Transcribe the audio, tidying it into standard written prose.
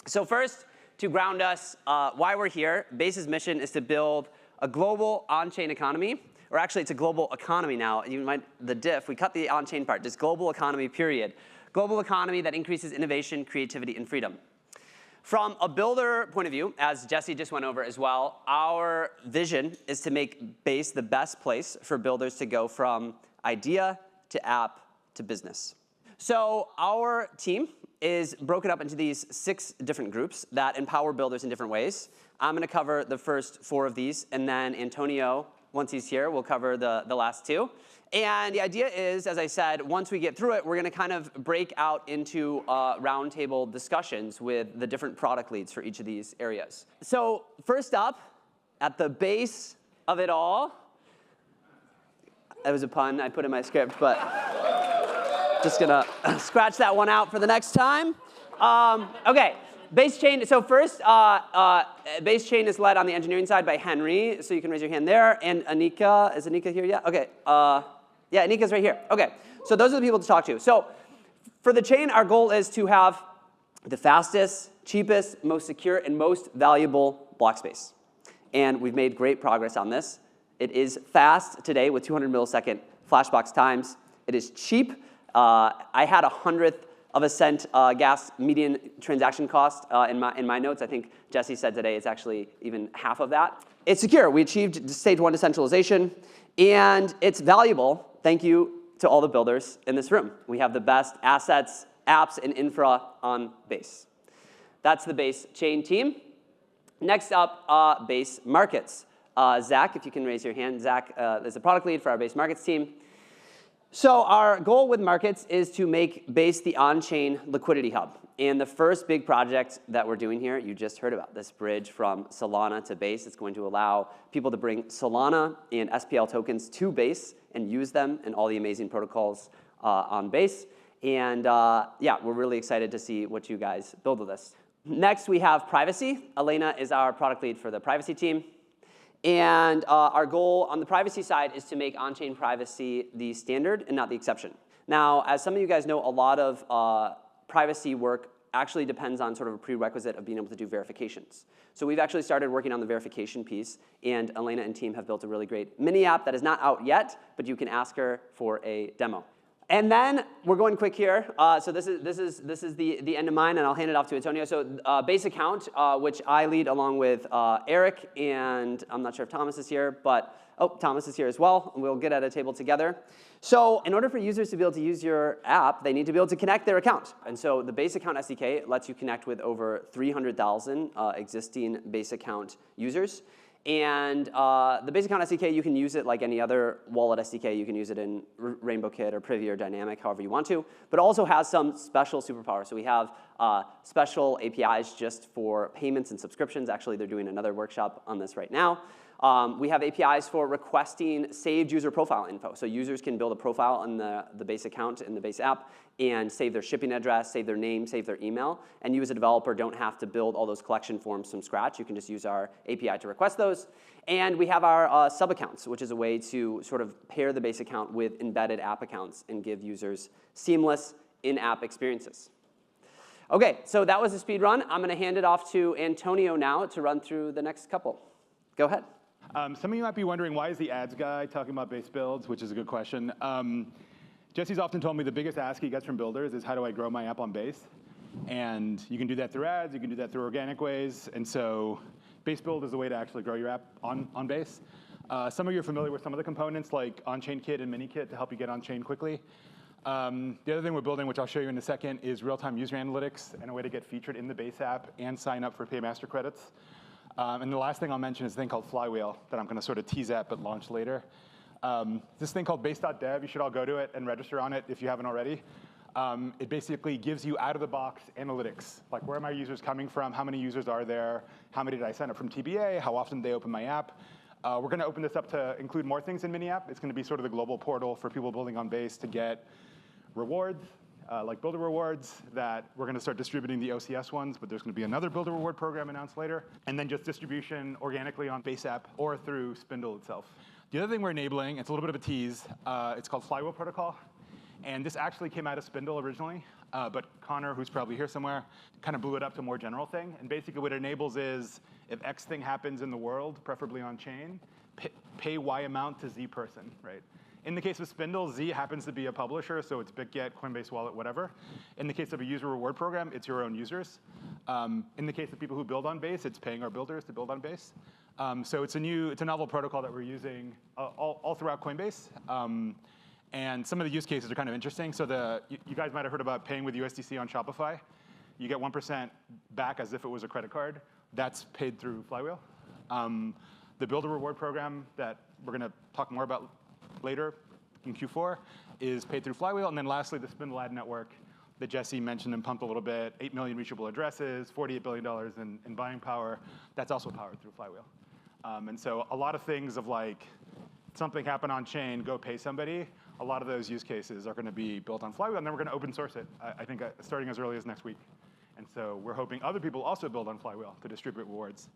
So first, to ground us, why we're here, Base's mission is to build a global on-chain economy, or actually it's a global economy now. The diff, we cut the on-chain part, just global economy, period. Global economy that increases innovation, creativity, and freedom. From a builder point of view, as Jesse just went over as well, our vision is to make Base the best place for builders to go from idea to app to business. So our team is broken up into these 6 different groups that empower builders in different ways. I'm going to cover the first 4 of these, and then Antonio, once he's here, will cover the last 2. And the idea is, as I said, once we get through it, we're going to kind of break out into roundtable discussions with the different product leads for each of these areas. So first up, at the base of it all, that was a pun I put in my script, but just going to scratch that one out for the next time. OK. Base chain, so first, Base chain is led on the engineering side by Henry, so you can raise your hand there. And Anika, is Anika here yet? OK, yeah, Anika's right here. OK, so those are the people to talk to. So for the chain, our goal is to have the fastest, cheapest, most secure, and most valuable block space. And we've made great progress on this. It is fast today with 200 millisecond flashbox times. It is cheap. I had 1/100th of a cent gas median transaction cost in my notes. I think Jesse said today it's actually even half of that. It's secure. We achieved stage 1 decentralization. And it's valuable, thank you to all the builders in this room. We have the best assets, apps, and infra on Base. That's the Base chain team. Next up, Base markets. Zach, if you can raise your hand. Zach is the product lead for our Base markets team. So our goal with markets is to make Base the on-chain liquidity hub. And the first big project that we're doing here, you just heard about, this bridge from Solana to Base. It's going to allow people to bring Solana and SPL tokens to Base and use them in all the amazing protocols on Base. And yeah, we're really excited to see what you guys build with us. Next, we have privacy. Elena is our product lead for the privacy team. And our goal on the privacy side is to make on-chain privacy the standard and not the exception. Now, as some of you guys know, a lot of privacy work actually depends on sort of a prerequisite of being able to do verifications. So we've actually started working on the verification piece, and Elena and team have built a really great mini app that is not out yet, but you can ask her for a demo. And then we're going quick here. So this is the end of mine, and I'll hand it off to Antonio. So Base account, which I lead along with Eric, and I'm not sure if Thomas is here, but Thomas is here as well. And we'll get at a table together. So in order for users to be able to use your app, they need to be able to connect their account. And so the Base account SDK lets you connect with over 300,000 existing Base account users. And the Base account SDK, you can use it like any other wallet SDK. You can use it in RainbowKit or Privy or Dynamic, however you want to. But it also has some special superpowers. So we have special APIs just for payments and subscriptions. Actually, they're doing another workshop on this right now. We have APIs for requesting saved user profile info. So users can build a profile on the Base account in the Base app and save their shipping address, save their name, save their email. And you as a developer don't have to build all those collection forms from scratch. You can just use our API to request those. And we have our sub-accounts, which is a way to sort of pair the Base account with embedded app accounts and give users seamless in-app experiences. OK, so that was the speed run. I'm going to hand it off to Antonio now to run through the next couple. Go ahead. Some of you might be wondering, why is the ads guy talking about Base builds, which is a good question. Jesse's often told me the biggest ask he gets from builders is, how do I grow my app on Base? And you can do that through ads. You can do that through organic ways. And so Base build is a way to actually grow your app on Base. Some of you are familiar with some of the components, like on-chain kit and mini-kit, to help you get on-chain quickly. The other thing we're building, which I'll show you in a second, is real-time user analytics and a way to get featured in the Base app and sign up for Paymaster credits. And the last thing I'll mention is a thing called Flywheel that I'm going to sort of tease at but launch later. This thing called base.dev, you should all go to it and register on it if you haven't already. It basically gives you out-of-the-box analytics, like where are my users coming from, how many users are there, how many did I sign up from TBA, how often did they open my app. We're going to open this up to include more things in Mini App. It's going to be sort of the global portal for people building on Base to get rewards, like builder rewards, that we're going to start distributing the OCS ones, but there's going to be another builder reward program announced later. And then just distribution organically on Base app or through Spindle itself. The other thing we're enabling, it's a little bit of a tease, it's called Flywheel Protocol. And this actually came out of Spindle originally. but Connor, who's probably here somewhere, kind of blew it up to a more general thing. And basically what it enables is, if X thing happens in the world, preferably on chain, pay Y amount to Z person, right? In the case of Spindle, Z happens to be a publisher, so it's BitGet, Coinbase Wallet, whatever. In the case of a user reward program, it's your own users. In the case of people who build on Base, it's paying our builders to build on Base. So it's a novel protocol that we're using all throughout Coinbase. And some of the use cases are kind of interesting. So you guys might have heard about paying with USDC on Shopify. You get 1% back as if it was a credit card. That's paid through Flywheel. The builder reward program that we're going to talk more about later in Q4 is paid through Flywheel. And then lastly, the Spindle ad network that Jesse mentioned and pumped a little bit, 8 million reachable addresses, $48 billion in buying power. That's also powered through Flywheel. And so a lot of things of like, something happened on chain, go pay somebody. A lot of those use cases are going to be built on Flywheel, and then we're going to open source it, I think starting as early as next week. And so we're hoping other people also build on Flywheel to distribute rewards.